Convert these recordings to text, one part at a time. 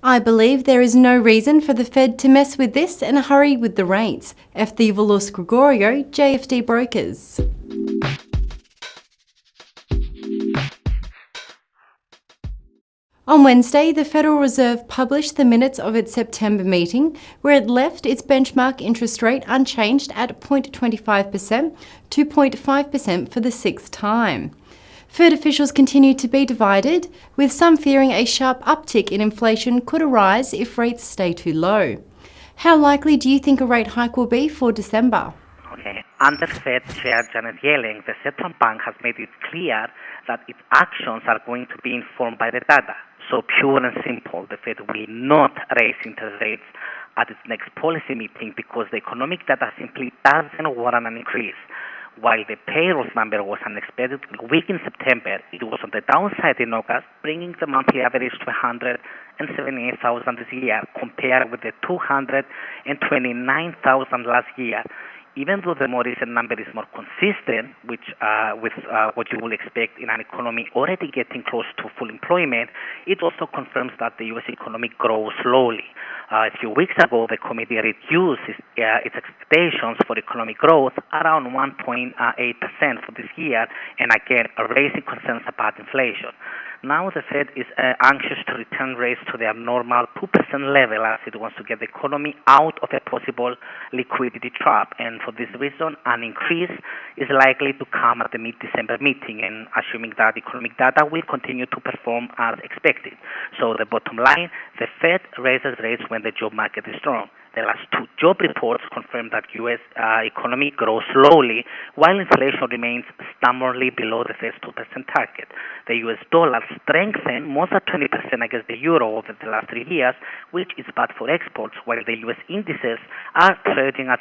I believe there is no reason for the Fed to mess with this and hurry with the rates. Efthivoulos Grigoriou, JFD Brokers. On Wednesday, the Federal Reserve published the minutes of its September meeting, where it left its benchmark interest rate unchanged at 0.25% to 0.5% for the sixth time. Fed officials continue to be divided, with some fearing a sharp uptick in inflation could arise if rates stay too low. How likely do you think a rate hike will be for December? Okay. Under Fed Chair Janet Yellen, the central bank has made it clear that its actions are going to be informed by the data. So pure and simple, the Fed will not raise interest rates at its next policy meeting because the economic data simply doesn't warrant an increase. While the payrolls number was unexpectedly weak in September, it was on the downside in August, bringing the monthly average to 178,000 this year, compared with the 229,000 last year. Even though the more recent number is more consistent, with what you will expect in an economy already getting close to full employment, it also confirms that the U.S. economy grows slowly. A few weeks ago, the committee reduced its expectations for economic growth around 1.8% for this year, and again, raising concerns about inflation. Now the Fed is anxious to return rates to their normal 2% level as it wants to get the economy out of a possible liquidity trap. And for this reason, an increase is likely to come at the mid-December meeting, and assuming that economic data will continue to perform as expected. So the bottom line, the Fed raises rates when the job market is strong. The last two job reports confirm that U.S. Economy grows slowly, while inflation remains stubbornly below the Fed's 2% target. The U.S. dollar strengthened more than 20% against the euro over the last 3 years, which is bad for exports, while the U.S. indices are trading at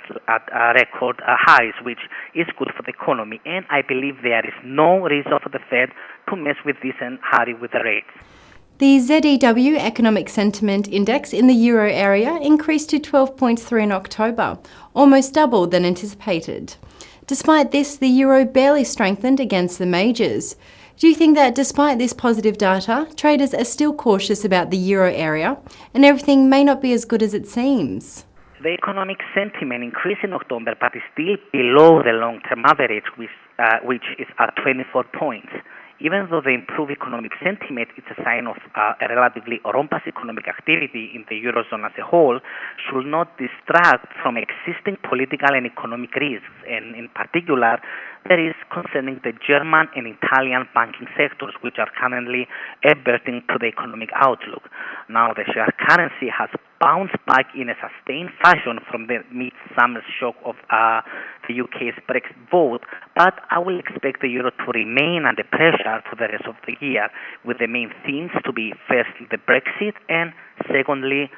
record highs, which is good for the economy. And I believe there is no reason for the Fed to mess with this and hurry with the rates. The ZEW Economic Sentiment Index in the euro area increased to 12.3 in October, almost double than anticipated. Despite this, the euro barely strengthened against the majors. Do you think that despite this positive data, traders are still cautious about the euro area and everything may not be as good as it seems? The economic sentiment increased in October, but is still below the long-term average, which is at 24 points. Even though the improved economic sentiment is a sign of a relatively robust economic activity in the Eurozone as a whole, should not distract from existing political and economic risks. And in particular, there is concerning the German and Italian banking sectors, which are currently burdening to the economic outlook. Now, the share currency has bounced back in a sustained fashion from the mid-summer shock of the UK's Brexit vote, but I will expect the euro to remain under pressure for the rest of the year, with the main themes to be firstly the Brexit and secondly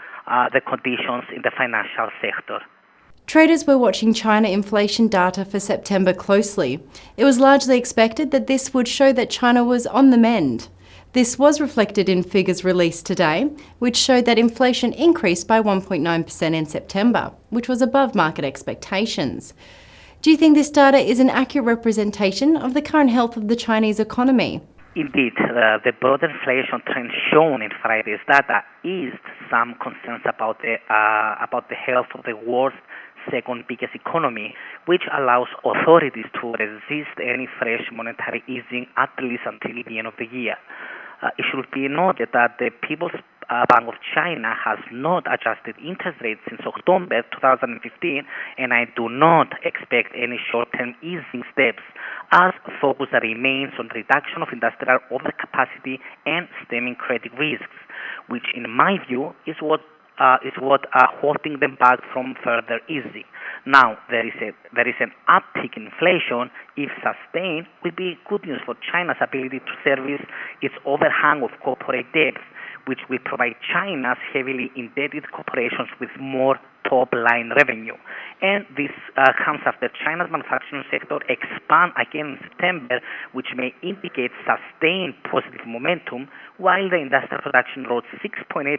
the conditions in the financial sector. Traders were watching China inflation data for September closely. It was largely expected that this would show that China was on the mend. This was reflected in figures released today, which showed that inflation increased by 1.9% in September, which was above market expectations. Do you think this data is an accurate representation of the current health of the Chinese economy? Indeed, the broad inflation trend shown in Friday's data eased some concerns about the health of the world's second biggest economy, which allows authorities to resist any fresh monetary easing at least until the end of the year. It should be noted that the People's Bank of China has not adjusted interest rates since October 2015, and I do not expect any short-term easing steps, as focus remains on reduction of industrial overcapacity and stemming credit risks, which in my view is what are holding them back from further easing. Now, there is an uptick in inflation, if sustained, will be good news for China's ability to service its overhang of corporate debt, which will provide China's heavily indebted corporations with more top-line revenue. And this comes after China's manufacturing sector expand again in September, which may indicate sustained positive momentum, while the industrial production rose 6.8%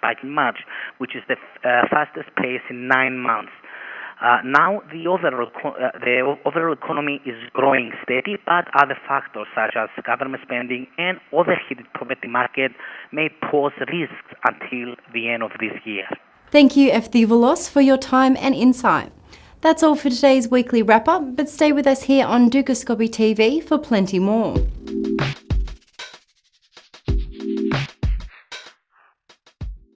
back in March, which is the fastest pace in 9 months. Now the overall economy is growing steady, but other factors such as government spending and overheated property market may pose risks until the end of this year. Thank you, Efthivoulos, for your time and insight. That's all for today's weekly wrap-up, but stay with us here on Dukascopy TV for plenty more.